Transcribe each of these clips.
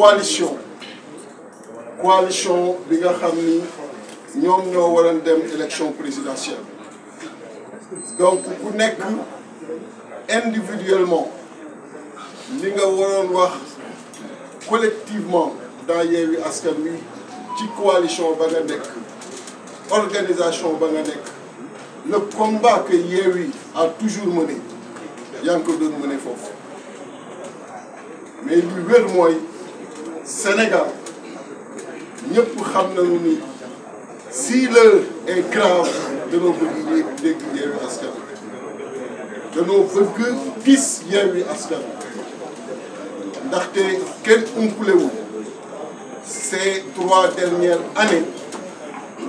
coalition bi nga xam ni ñoom ñoo waroon dem élection présidentielle donc ku nekk individuellement li nga waroon wax collectivement dans Yewwi Askan Wi ci coalition ba nga nekk organisation ba nga nekk le combat que Yewwi a toujours mené yaa ngi ko doon mené foofu mais li wér mooy Sénégal ñëpp xam nañu ni si l'heure est grave danoo bëgg dégg Yewwi Askan Wi danoo bëgg gis Yewwi Askan Wi ndaxte kenn umpulewul ces 3 dernières années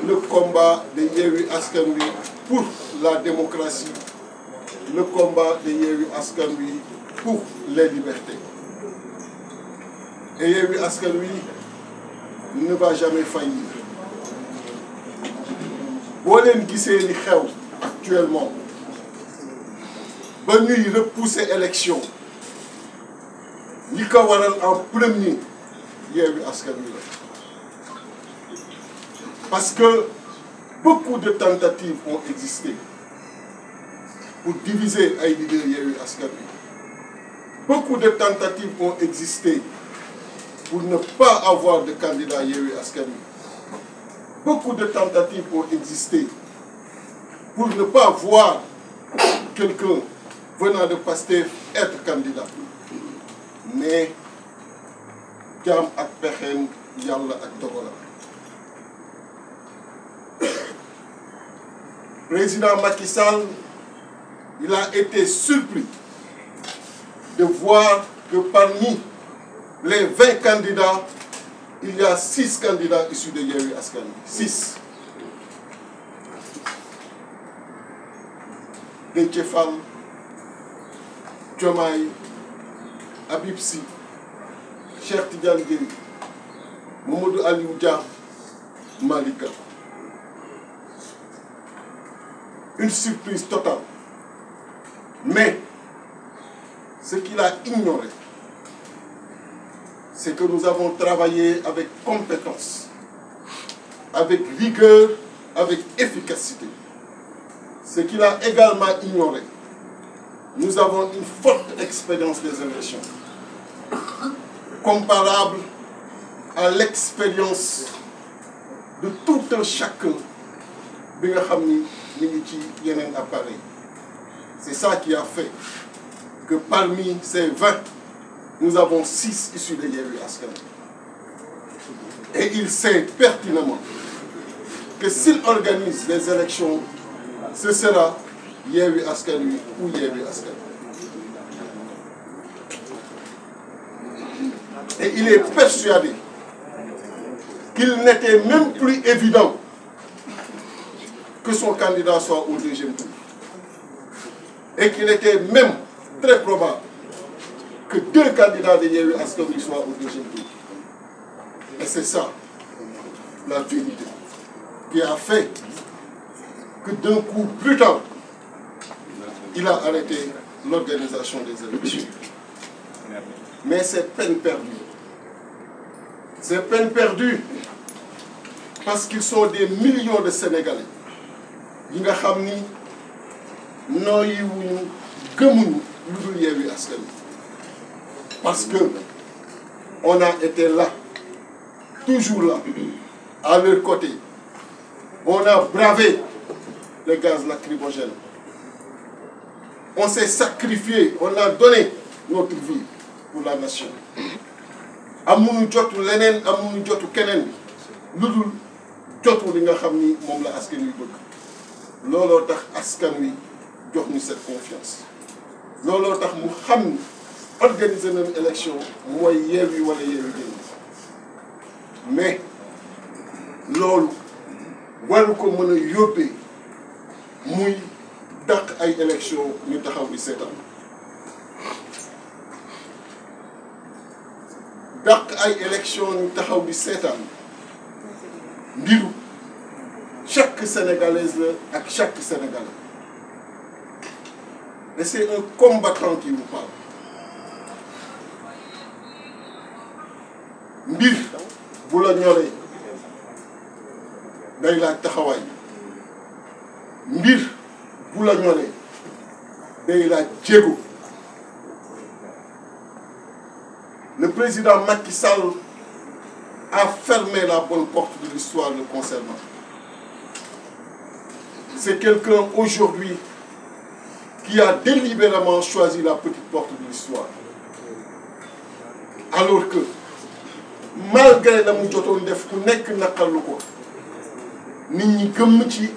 le combat de Yewwi Askan Wi pour la démocratie, le combat de Yewwi Askan Wi pour les libertés. Et Yewwi Askan Wi ne va jamais faillir. boo leen gisee li xew actuellement ba ñuy repousser élection li ko waral en premier Yewwi Askan Wi la parce que beaucoup de tentatives ont existé pour diviser ay leaders Yewwi Askan Wi. Beaucoup de tentatives ont existé pour ne pas avoir de candidat Yewwi Askan Wi. Beaucoup de tentatives ont existé pour ne pas voir quelqu'un venant de Pastef être candidat. Mais jaam ak pexeem Yàlla ak dogalam. Président Macky Sall, il a été surpris de voir que parmi les 20 candidats, il y a 6 candidats issus de Yewwi Askan Wi. 6. Déthié Fall, Diomaye, Habib Sy, Cheikh Tidiane Dièye, Mamadou Aliou Dia, Malick Gakou. Une surprise totale. Mais ce qu'il a ignoré, c'est que nous avons travaillé avec compétence, avec rigueur, avec efficacité. Ce qu'il a également ignoré, nous avons une forte expérience des élections, comparable à l'expérience de tout un chacun bi nga xam ni ñu ngi ci yeneen appareil. C'est ça qui a fait que parmi ces 20, nous avons 6 issus de Yewwi Askan Wi. Et il sait pertinemment que s'il organise les élections, ce sera Yewwi Askan Wi ou Yewwi Askan Wi. Et il est persuadé qu'il n'était même plus évident que son candidat soit au deuxième tour. Et qu'il était même très probable que 2 candidats de Yewwi Askan Wi soient au deuxième tour. Et c'est ça, la vérité, qui a fait que d'un coup brutal, il a arrêté l'organisation des élections. Mais c'est peine perdue. C'est peine perdue parce qu'ils sont des millions de Sénégalais yi nga xam ni nooyiwuñu gëmuñu lu dul Yewwi Askan Wi. Parce que on a été là, toujours là, à leur côté. On a bravé le gaz lacrymogène. On s'est sacrifié, on a donné notre vie pour la nation. amuñu jotu leneen, amuñu jotu keneen lu dul jotu li nga xam ni moom la askan wi bëgg. looloo tax askan wi jox ñu cette confiance. looloo tax mu xam ni organiser nañu élection mooy Yewwi wala Yewwi génn. mais loolu waru ko mën a yóbbee muy dàq ay élection ñu taxaw di seetaan. dàq ay élection ñu taxaw di seetaan mbiru chaque Sénégalaise la ak chaque Sénégalais. Et c'est un combattant qui vous parle. bu la ñoree day laaj taxawaay mbir bu la ñoree day laaj jéego. Le président Macky Sall a fermé la bonne porte de l'histoire le concernant. C'est quelqu'un aujourd'hui qui a délibérément choisi la petite porte de l'histoire. Alors que malgré la mu jotoon def ku nekk naqarlu ko nit ñi gëmm ci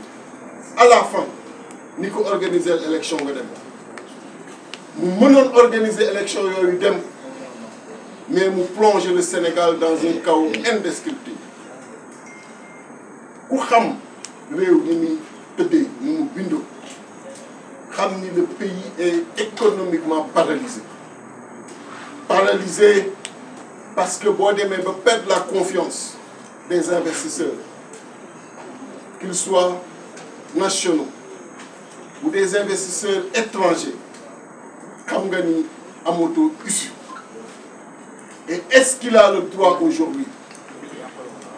à la fin ni ko organiser l'élection nga dem mu mënoon organiser élection yooyu dem mais mu plonger le Sénégal dans un chaos indescriptible ku xam réew ni muy tëddee ni mu bindoo xam ni le pays est économiquement paralysé. Paralysé parce que boo demee ba perdre la confiance des investisseurs, qu'ils soient nationaux ou des investisseurs étrangers, xam nga ni amatoo issue. Et est-ce qu'il a le droit aujourd'hui,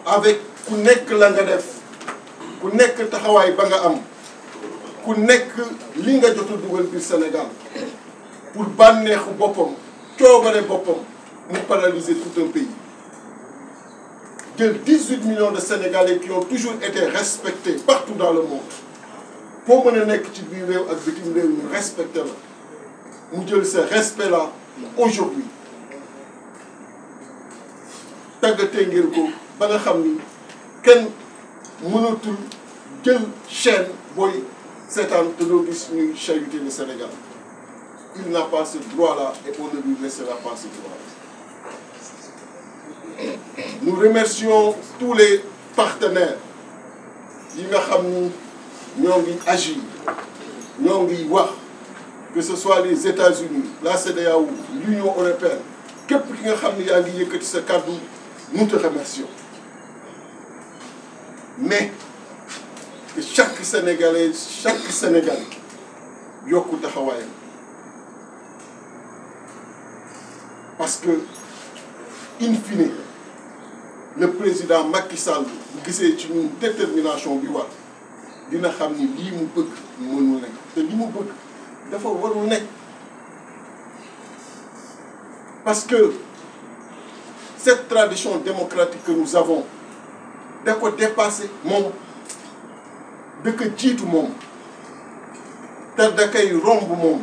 avec ku nekk la nga def ku nekk taxawaay ba nga am ku nekk li nga jot a dugal biir Sénégal pour bànneexu boppam coobare boppam mu paralyser tout un pays. Jël 18 millions de Sénégalais qui ont toujours été respectés partout dans le monde foo mën a nekk ci biir réew ak bitim réew ñu respecté la mu jël ce respect là aujourd'hui tàggatee ngir ko ba nga xam ni kenn mënatul jël chaîne booy seetaan te doo gis ñuy chahuter le Sénégal. Il n'a pas ce droit-là et on ne lui laissera pas ce droit-là. Nous remercions tous les partenaires yi nga xam ni ñoo ngi agir ñoo ngi wax que ce soit les États-Unis, la CEDEAO, l'Union européenne képp ki nga xam ni yaa ngi yëkkati sa kàddu nous te remercions. Mais que chaque Sénégalais yokku taxawaayam parce que in fine le président Macky Sall bu gisee ci ñun détermination bi war dina xam ni lii mu bëgg mënul nekk te li mu bëgg dafa warul nekk parce que cette tradition démocratique que nous avons da ko dépassé moom da ko jiitu moom te da koy romb moom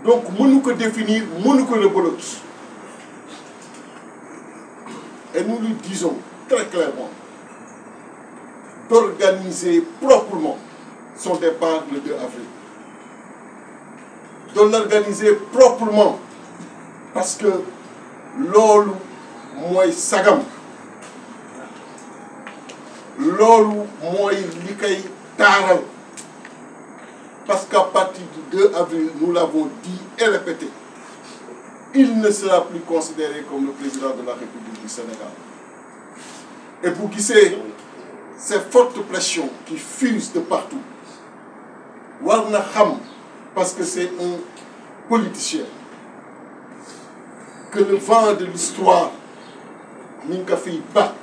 donc mënu ko définir mënu ko rebelote. Et nous lui disons très clairement d'organiser proprement son départ le 2 avril. De l'organiser proprement parce que loolu mooy sagam loolu mooy li koy taaral parce qu'à partir du 2 avril nous l'avons dit et répété, il ne sera plus considéré comme le président de la République du Sénégal. Et pour qui c'est ces fortes pressions qui fusent de partout, war na xam parce que c'est un politicien que le vent de l'histoire ni nga fiy ba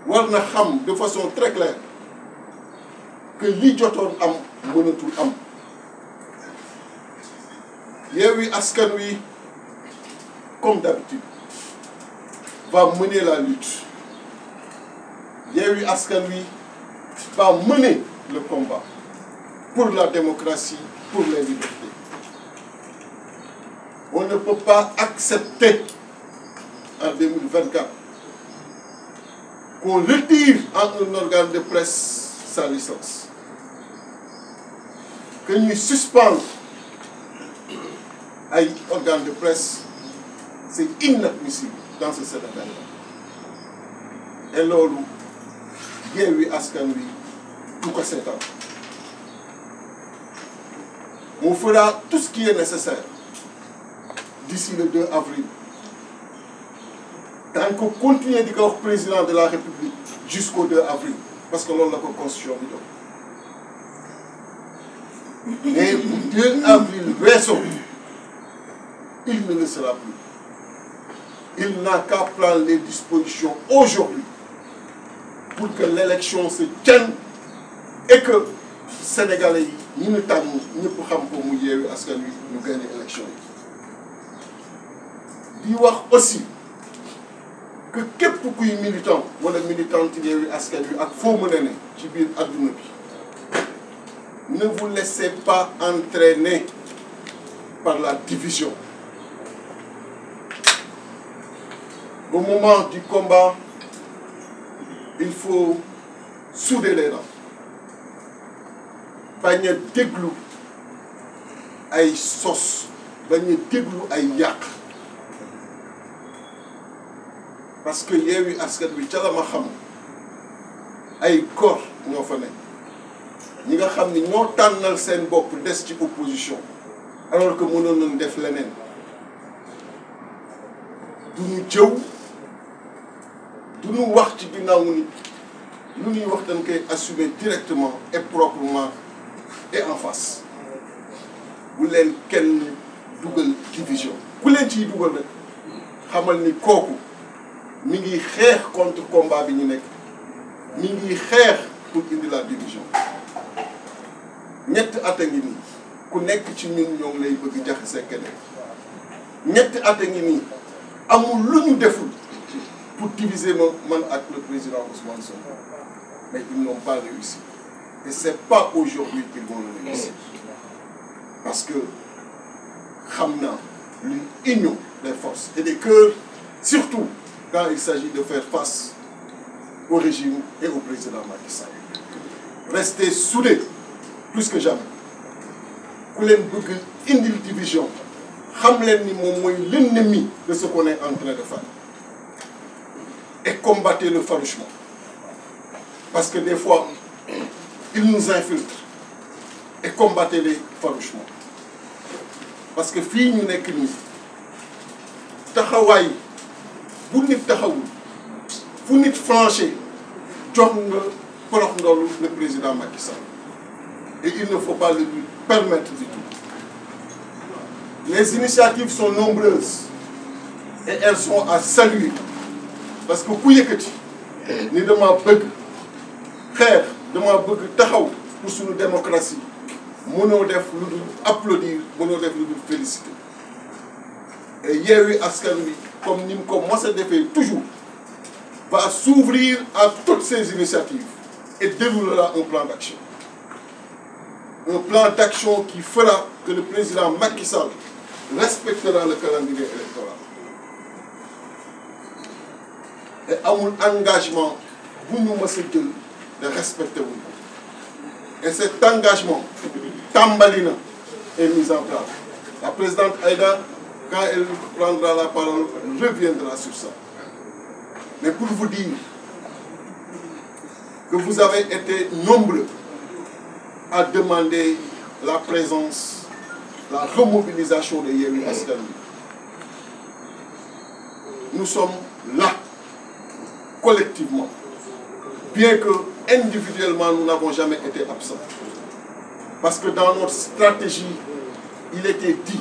war na xam de façon très claire que li jotoon am mënatul am. Yewwi Askan Wi comme d'habitude va mener la lutte. Yewwi Askan Wi va mener le combat pour la démocratie, pour les libertés. On ne peut pas accepter en 2024 qu'on retire à un organe de presse sa licence, que nous suspendons à un organe de presse. C'est inadmissible dans ce Sénégal. Et loolu Yewwi Askan Wi du ko seetaan. On fera tout ce qui est nécessaire d'ici le 2 avril. Tant qu'on continue di ko wax président de la République jusqu'au 2 avril parce que loolu la ko constitution bi jox. Mais bu 2 avril weesoo il ne le sera plus. il n'a qu'à prendre les dispositions aujourd'hui pour que l'élection se tienne et que Sénégalais yi ñu tànn ñëpp xam ko mu Yewwi Askan Wi ñu gagné élection yi. di wax aussi que képp kuy militant wala militante Yewwi Askan Wi ak foo mën a ne ci biir adduna bi ne vous laissez pas entraîner par la division. Au moment du combat, il faut souder les rangs. bañ a déglu ay sos bañ a déglu ay yàq parce que Yewwi Askan Wi ca la ma xam ay góor ñoo fa nekk ñi nga xam ni ñoo tànnal seen bopp des ci opposition alors que mënoon nañ def leneen du ñu jëw du ñu wax ci ginnaaw nit lu ñuy wax dañ koy assumer directement et proprement et en face bu leen kenn dugal division ku leen ciy dugal rek xamal ni kooku mi ngi xeex contre combat bi ñu nekk mi ngi xeex pour indi la division ñetti at a ngi nii ku nekk ci ñun ñoo ngi lay bëgg jaxase keneen ñetti at a ngi nii amul lu ñu deful pour diviser man ak le président Ousmane Sonko mais ils n'ont pas réussi et c'est pas aujourd'hui qu'ils vont le réussir parce que xam naa l'union des forces et des cœurs surtout quand il s'agit de faire face au régime et au président Macky Sall restez soudés plus que jamais ku leen bëgg indil division xam leen ni moom mooy l'ennemi de ce qu'on est en train de faire et combattez-le farouchement parce que des fois ils nous infiltrent et combattez-les farouchement parce que fii ñu nekk nii taxawaay bu nit taxawul fu nit franché jox nga porox ndoolu le président Macky Sall et il ne faut pas le lui permettre du tout. Les initiatives sont nombreuses et elles sont à saluer parce que ku yëkkati ni dama bëgg xeex dama bëgg taxaw pour suñu démocratie mënoo def lu dul applaudir mënoo def lu dul féliciter et Yewwi Askan Wi comme ni mu ko mos a defee toujours va s'ouvrir à toutes ces initiatives et déroulera un plan d'action. Un plan d'action qui fera que le président Macky Sall respectera le calendrier électoral. Et amul engagement bu ñu mës a jël de respecter wu ko. Et cet engagement tàmbali na est mis en place. La présidente Aïda, quand elle prendra la parole, reviendra sur ça. Mais pour vous dire que vous avez été nombreux à demander la présence, la remobilisation de Yewwi Askan Wi. Nous sommes là, collectivement, bien que individuellement nous n'avons jamais été absents. Parce que dans notre stratégie, il était dit,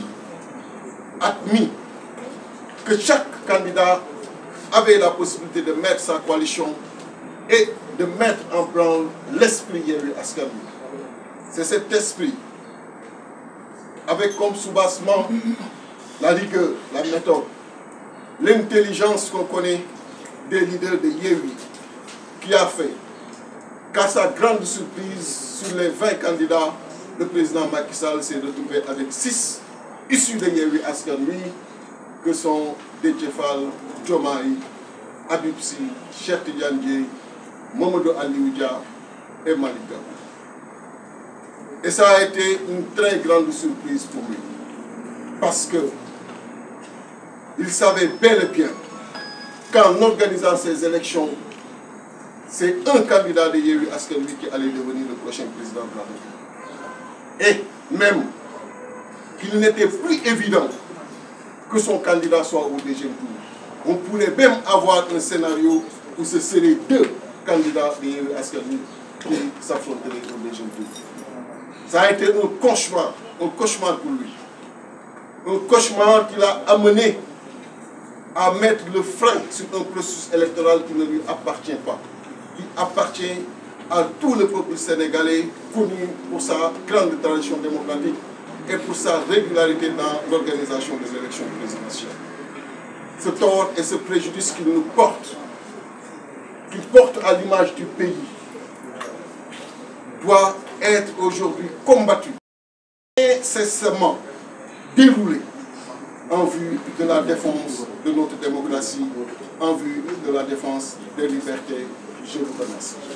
admis, que chaque candidat avait la possibilité de mettre sa coalition et de mettre en branle l'esprit Yewwi Askan Wi. C'est cet esprit, avec comme soubassement la rigueur, la méthode, l'intelligence qu'on connaît des leaders de Yewwi, qui a fait qu'à sa grande surprise, sur les 20 candidats, le président Macky Sall s'est retrouvé avec 6 issus de Yewwi Askan Wi, que sont Déthié Fall, Diomaye, Habib Sy, Cheikh Tidiane Dièye, Mamadou Aliou Dia et Malick Gakou. Et ça a été une très grande surprise pour lui. Parce que il savait bel et bien qu'en organisant ces élections, c'est un candidat de Yewwi Askan Wi qui allait devenir le prochain président de la République. Et même qu'il n'était plus évident que son candidat soit au deuxième tour. On pourrait même avoir un scénario où ce seraient 2 candidats de Yewwi Askan Wi qui s'affronteraient au deuxième tour. Ça a été un cauchemar pour lui. Un cauchemar qui l'a amené à mettre le frein sur un processus électoral qui ne lui appartient pas. Il appartient à tout le peuple sénégalais, connu pour sa grande tradition démocratique et pour sa régularité dans l'organisation des élections présidentielles. Ce tort et ce préjudice qu'il nous porte, qu'il porte à l'image du pays, doit être aujourd'hui combattu et incessamment déroulé en vue de la défense de notre démocratie, en vue de la défense des libertés. Je vous remercie.